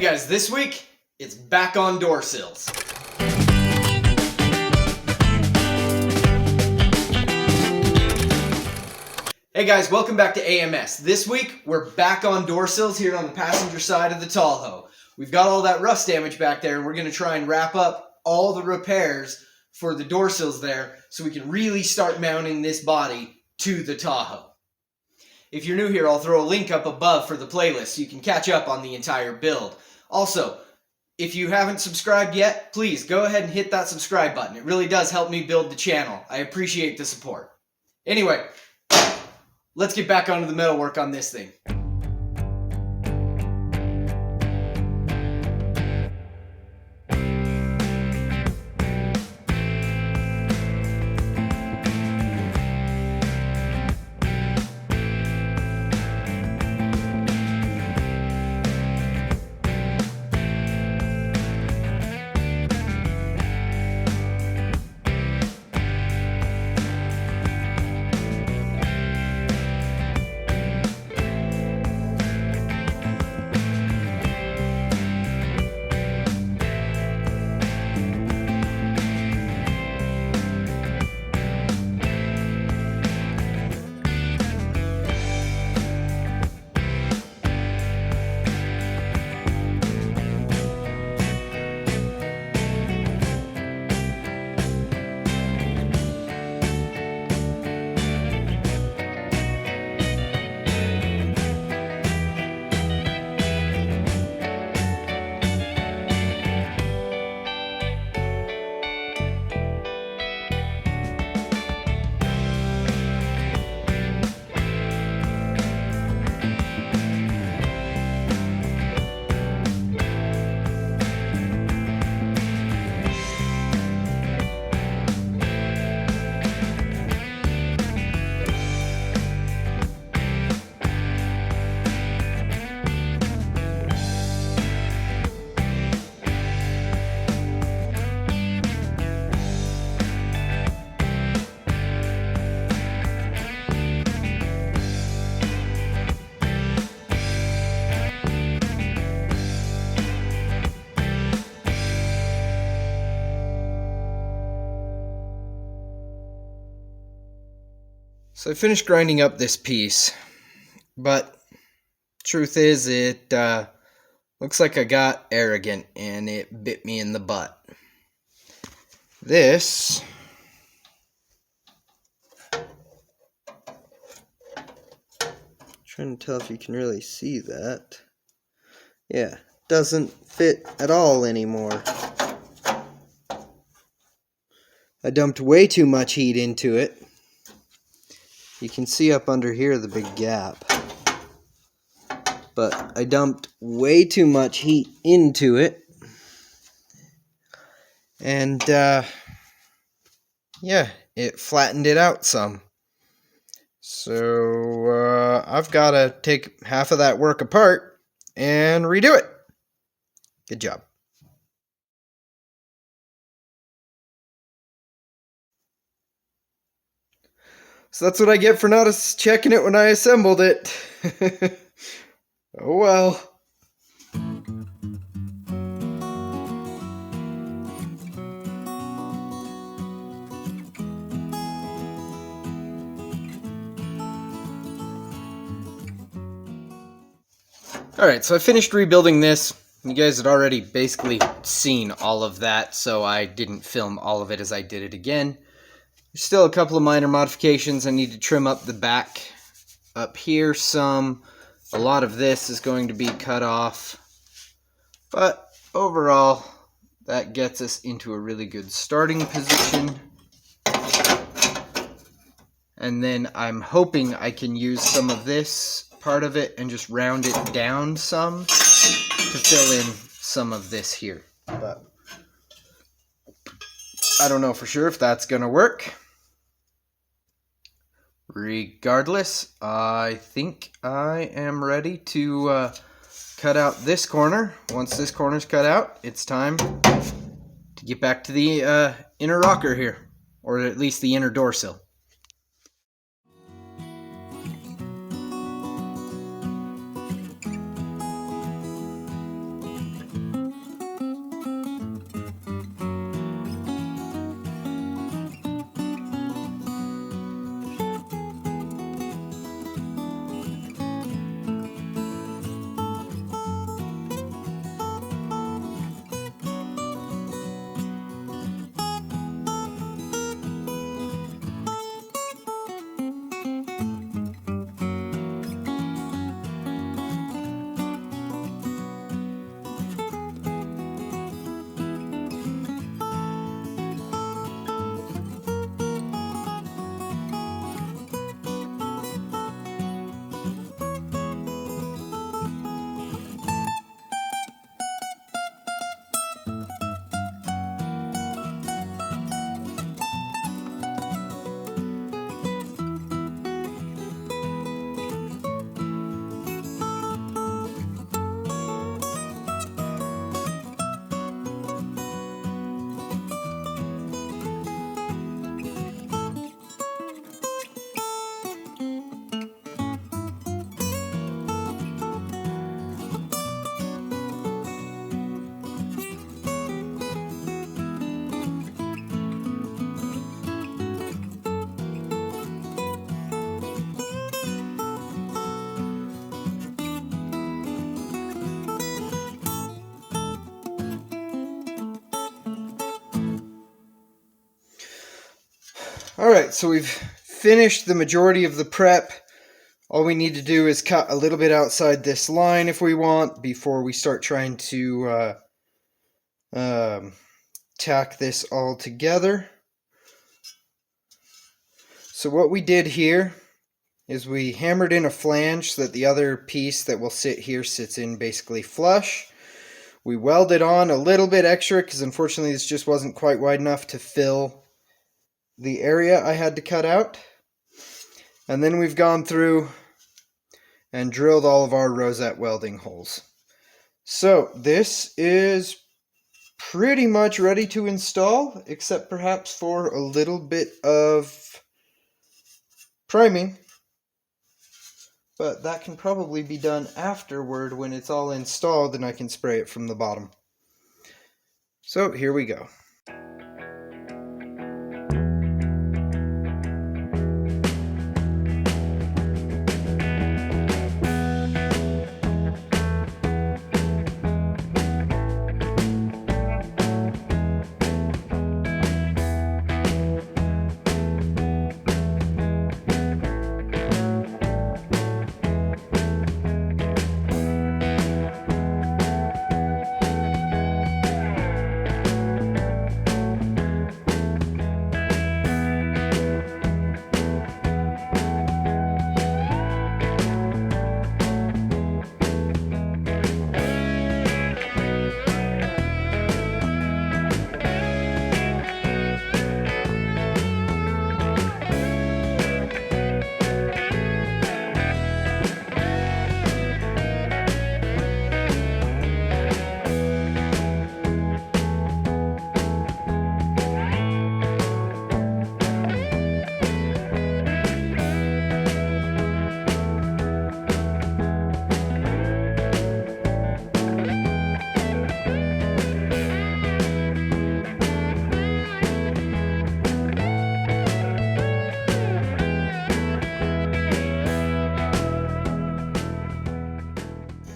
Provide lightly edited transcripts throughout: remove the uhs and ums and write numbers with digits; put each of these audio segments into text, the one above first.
Hey guys, this week, it's back on door sills. Hey guys, welcome back to AMS. This week, we're back on door sills here on the passenger side of the Tallhoe. We've got all that rust damage back there, and we're going to try and wrap up all the repairs for the door sills there so we can really start mounting this body to the Tahoe. If you're new here, I'll throw a link up above for the playlist so you can catch up on the entire build. Also, if you haven't subscribed yet, please go ahead and hit that subscribe button. It really does help me build the channel. I appreciate the support. Anyway, let's get back onto the metalwork on this thing. So I finished grinding up this piece, but truth is it looks like I got arrogant and it bit me in the butt. This trying to tell if you can really see that. Yeah, doesn't fit at all anymore. I dumped way too much heat into it. You can see up under here the big gap. But I dumped way too much heat into it. And, yeah, it flattened it out some. So, I've got to take half of that work apart and redo it. Good job. So that's what I get for not checking it when I assembled it. Oh well. Alright, so I finished rebuilding this. You guys had already basically seen all of that, so I didn't film all of it as I did it again. There's still a couple of minor modifications. I need to trim up the back up here some. A lot of this is going to be cut off. But overall, that gets us into a really good starting position. And then I'm hoping I can use some of this part of it and just round it down some to fill in some of this here. But I don't know for sure if that's going to work. Regardless, I think I am ready to cut out this corner. Once this corner's cut out, it's time to get back to the inner rocker here, or at least the inner door sill. Alright, so we've finished the majority of the prep. All we need to do is cut a little bit outside this line if we want before we start trying to tack this all together. So what we did here is we hammered in a flange so that the other piece that will sit here sits in basically flush. We welded on a little bit extra because unfortunately this just wasn't quite wide enough to fill the area I had to cut out. And then we've gone through and drilled all of our rosette welding holes. So this is pretty much ready to install, except perhaps for a little bit of priming. But that can probably be done afterward when it's all installed and I can spray it from the bottom. So here we go.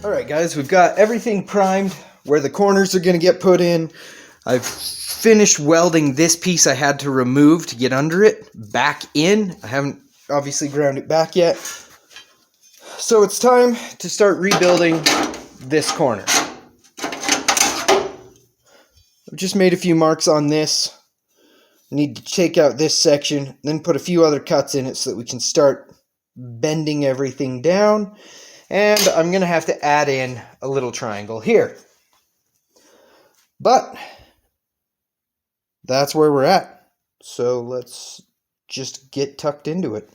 Alright guys, we've got everything primed where the corners are going to get put in. I've finished welding this piece I had to remove to get under it back in. I haven't obviously ground it back yet. So it's time to start rebuilding this corner. I've just made a few marks on this. I need to take out this section, then put a few other cuts in it so that we can start bending everything down. And I'm going to have to add in a little triangle here. But that's where we're at. So let's just get tucked into it.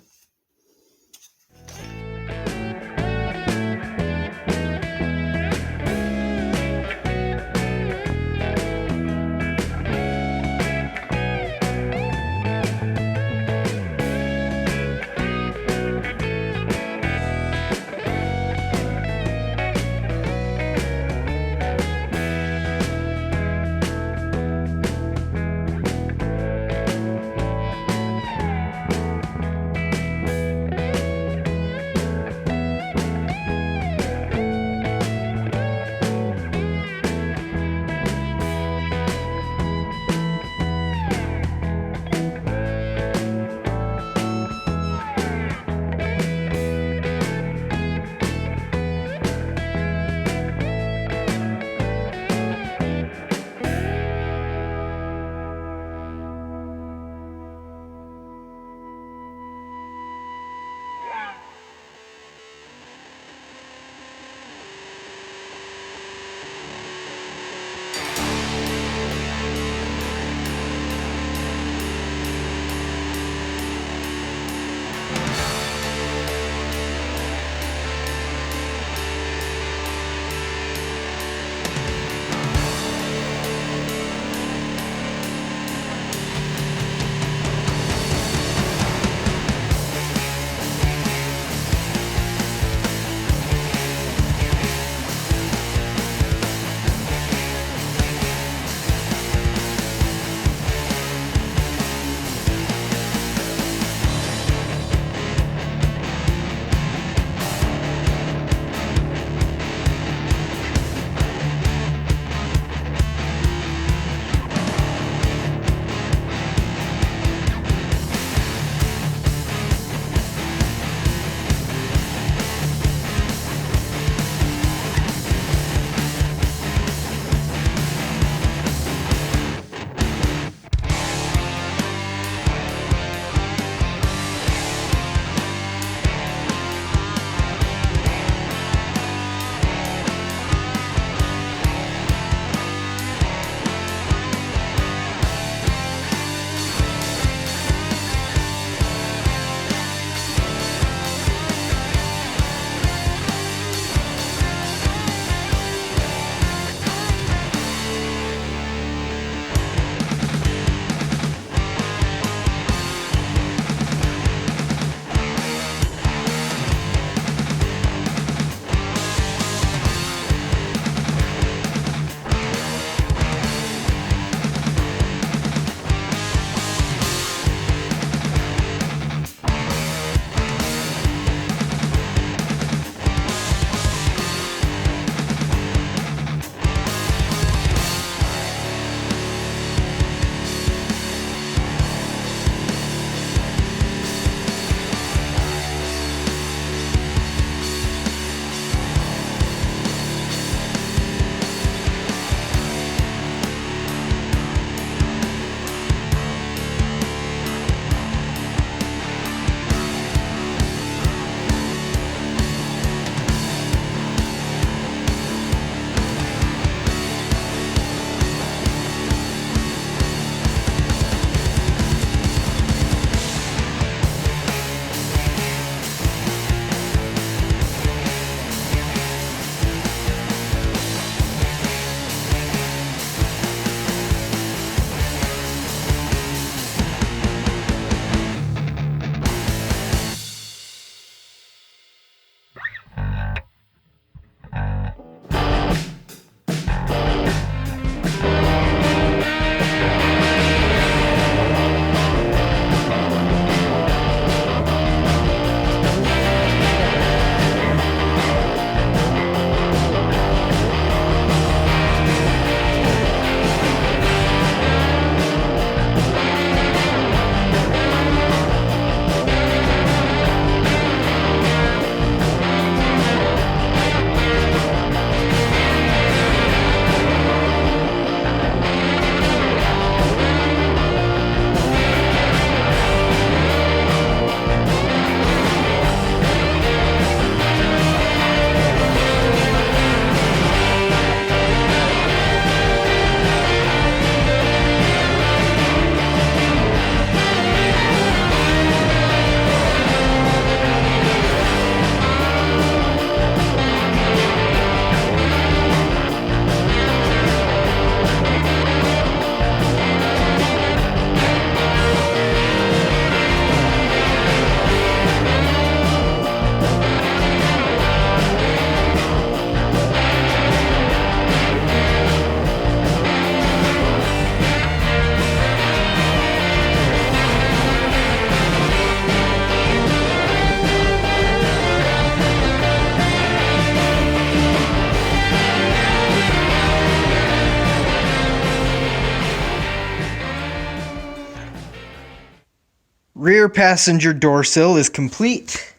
rear passenger door sill is complete.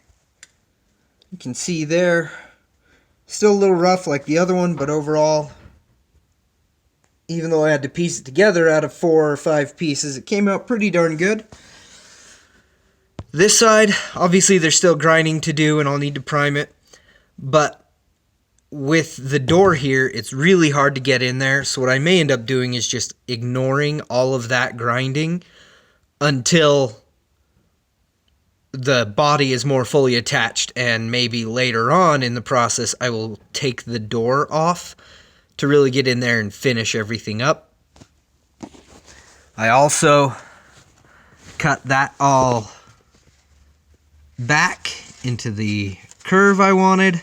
You can see there, still a little rough like the other one, but overall, even though I had to piece it together out of 4 or 5 pieces, it came out pretty darn good. This side, obviously there's still grinding to do and I'll need to prime it, but with the door here, it's really hard to get in there, so what I may end up doing is just ignoring all of that grinding until the body is more fully attached, and maybe later on in the process I will take the door off to really get in there and finish everything up. I also cut that all back into the curve I wanted,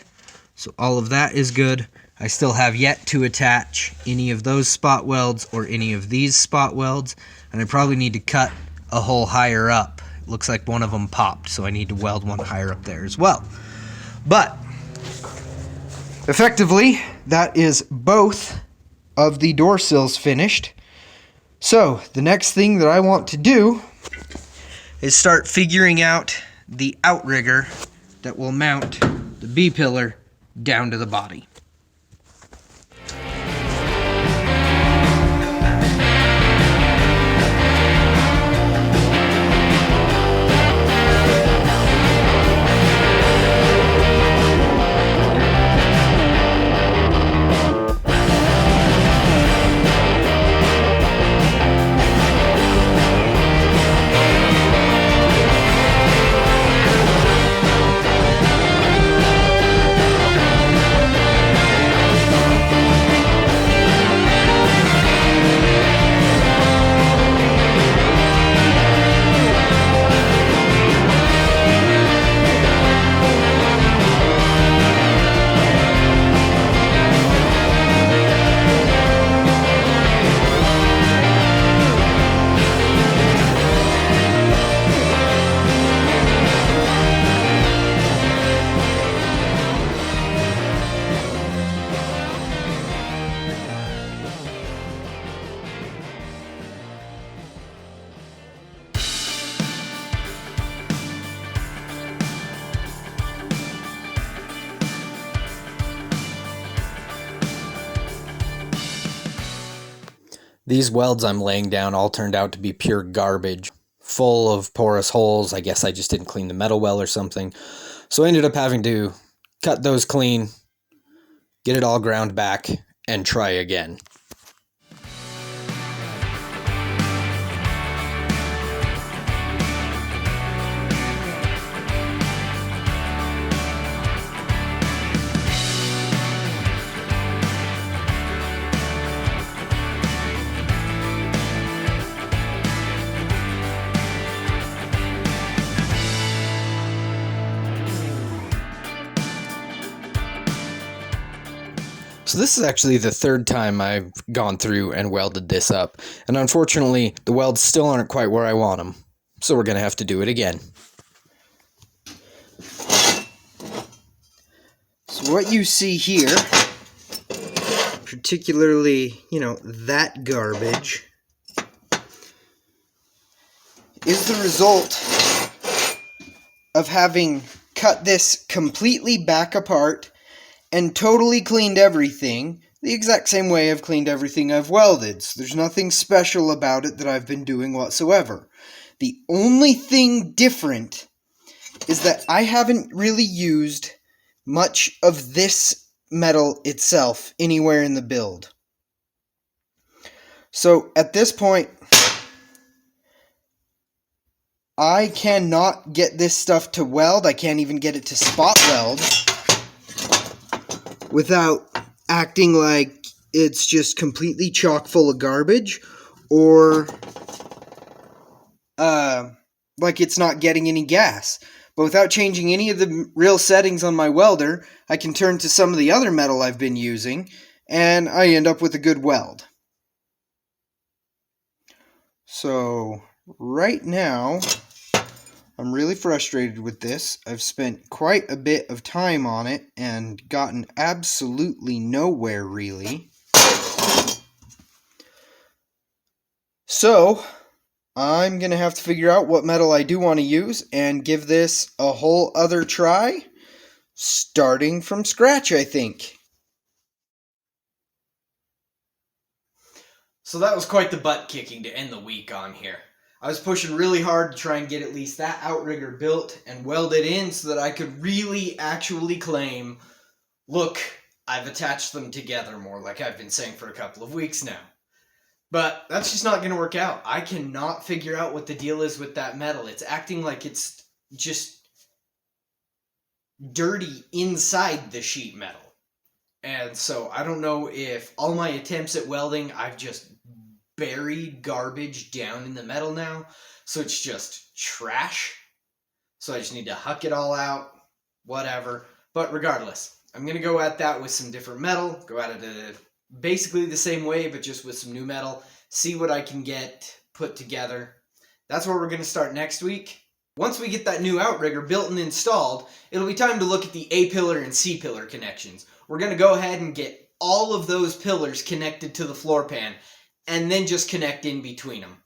so all of that is good. I still have yet to attach any of those spot welds or any of these spot welds, and I probably need to cut a hole higher up. It looks like one of them popped, so I need to weld one higher up there as well. But effectively, that is both of the door sills finished. So the next thing that I want to do is start figuring out the outrigger that will mount the B-pillar down to the body. These welds I'm laying down all turned out to be pure garbage, full of porous holes. I guess I just didn't clean the metal well or something. So I ended up having to cut those clean, get it all ground back, and try again. So this is actually the third time I've gone through and welded this up, and unfortunately the welds still aren't quite where I want them, so we're going to have to do it again. So what you see here, particularly, that garbage, is the result of having cut this completely back apart and totally cleaned everything the exact same way I've cleaned everything I've welded. So there's nothing special about it that I've been doing whatsoever. The only thing different is that I haven't really used much of this metal itself anywhere in the build. So at this point, I cannot get this stuff to weld. I can't even get it to spot weld without acting like it's just completely chock full of garbage, or like it's not getting any gas. But without changing any of the real settings on my welder, I can turn to some of the other metal I've been using, and I end up with a good weld. So right now, I'm really frustrated with this. I've spent quite a bit of time on it and gotten absolutely nowhere, really. So, I'm going to have to figure out what metal I do want to use and give this a whole other try, starting from scratch, I think. So that was quite the butt kicking to end the week on here. I was pushing really hard to try and get at least that outrigger built and welded in so that I could really actually claim, look, I've attached them together more, like I've been saying for a couple of weeks now. But that's just not going to work out. I cannot figure out what the deal is with that metal. It's acting like it's just dirty inside the sheet metal. And so I don't know if all my attempts at welding, I've just buried garbage down in the metal now. So it's just trash. So I just need to huck it all out, whatever. But regardless, I'm going to go at that with some different metal, go at it basically the same way, but just with some new metal, see what I can get put together. That's where we're going to start next week. Once we get that new outrigger built and installed, it'll be time to look at the A pillar and C pillar connections. We're going to go ahead and get all of those pillars connected to the floor pan, and then just connect in between them.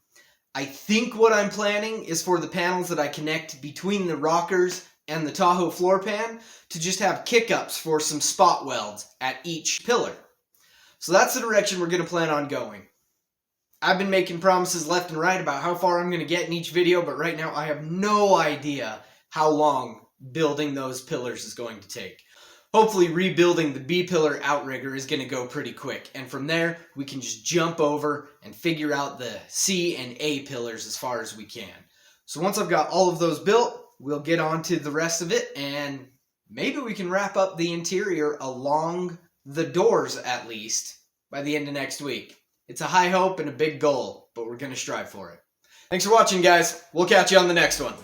I think what I'm planning is for the panels that I connect between the rockers and the Tahoe floor pan to just have kick-ups for some spot welds at each pillar. So that's the direction we're going to plan on going. I've been making promises left and right about how far I'm going to get in each video, but right now I have no idea how long building those pillars is going to take. Hopefully rebuilding the B pillar outrigger is going to go pretty quick, and from there we can just jump over and figure out the C and A pillars as far as we can. So once I've got all of those built, we'll get on to the rest of it, and maybe we can wrap up the interior along the doors at least by the end of next week. It's a high hope and a big goal, but we're going to strive for it. Thanks for watching, guys. We'll catch you on the next one.